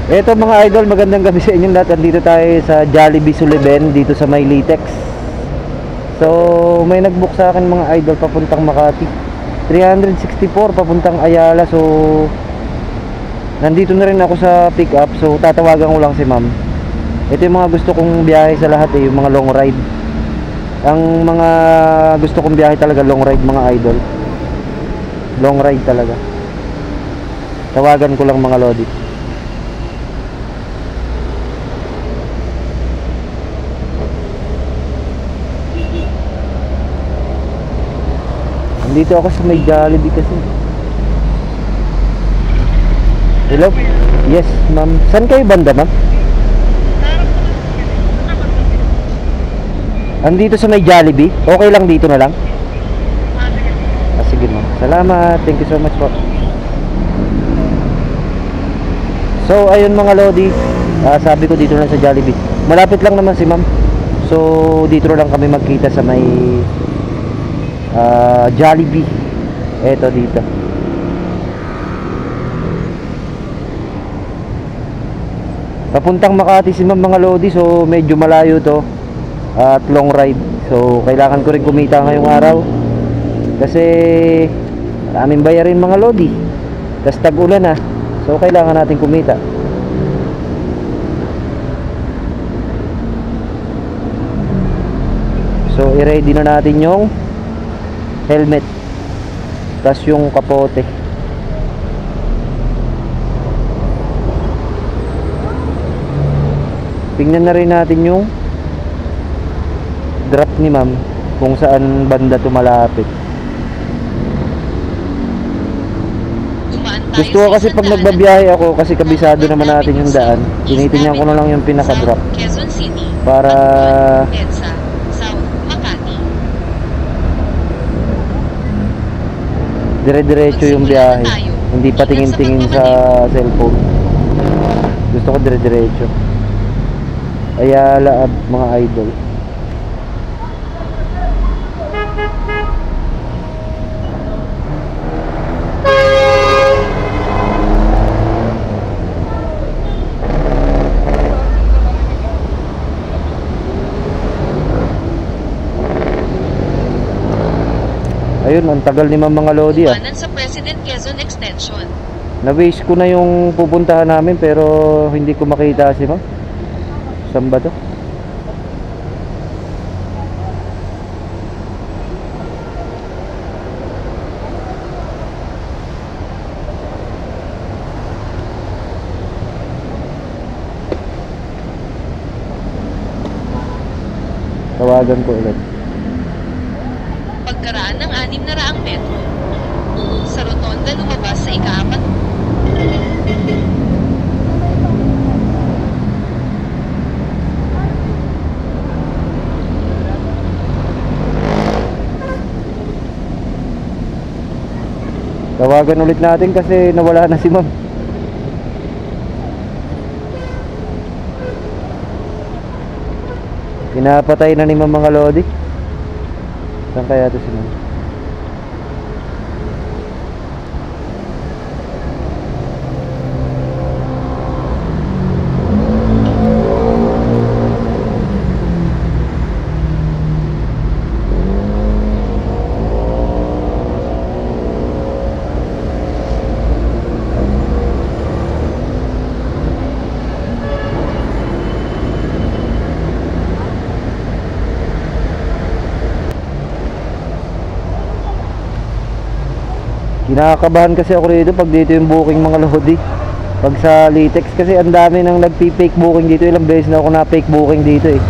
Eto mga idol, magandang gabi sa inyong lahat. Andito tayo sa Jollibee Sullivan dito sa may Litex. So may nagbook sa akin mga idol papuntang Makati, 364 papuntang Ayala. So nandito na rin ako sa pick up. So tatawagan ko lang si ma'am. Ito yung mga gusto kong biyahe sa lahat yung mga long ride. Ang mga gusto kong biyahe talaga long ride mga idol. Long ride talaga. Tawagan ko lang mga lodi. Dito ako sa may Jollibee kasi. Hello? Yes, ma'am. Saan kayo banda, ma'am? Andito sa may Jollibee. Okay lang dito na lang? Sige, ma'am. Salamat. Thank you so much po. So, ayun mga lodi. Sabi ko dito lang sa Jollibee. Malapit lang naman si ma'am. So, dito lang kami magkita sa may Jollibee. Eto dito. Papuntang Makati si ma'am mga lodi. So medyo malayo to at long ride. So kailangan ko rin kumita ngayong araw kasi maraming bayarin mga lodi. Tapos tag-ulan na. So kailangan natin kumita. So i-ready na natin yung helmet, tas yung kapote. Tingnan na rin natin yung drop ni ma'am kung saan banda tumalapit. Gusto ko kasi pag nagbabiyahe ako, kasi kabisado naman natin yung daan, tinitingnan ko na lang yung pinaka drop para dire-diretso yung biyahe, hindi pa tingin-tingin sa cellphone. Gusto ko dire-diretso. Ayala mga idol. Ayun, ang tagal ni mga lodi sa President Quezon Extension. Na-waste ko na yung pupuntahan namin pero hindi ko makita si ma'am. Saan ba to? Tawagan ko ulit. Pagkaraan ng 600 metro, sa rotonda lumabas sa ika-4. Tawagan ulit natin kasi nawala na si ma'am. Pinapatay na ni ma'am mga lodi. Saan kaya ito si ma'am? Kinakabahan kasi ako rito pag dito yung booking mga lodi. Pag sa Litex kasi ang dami nang nagpi-fake booking dito. Ilang beses na ako na fake booking dito eh.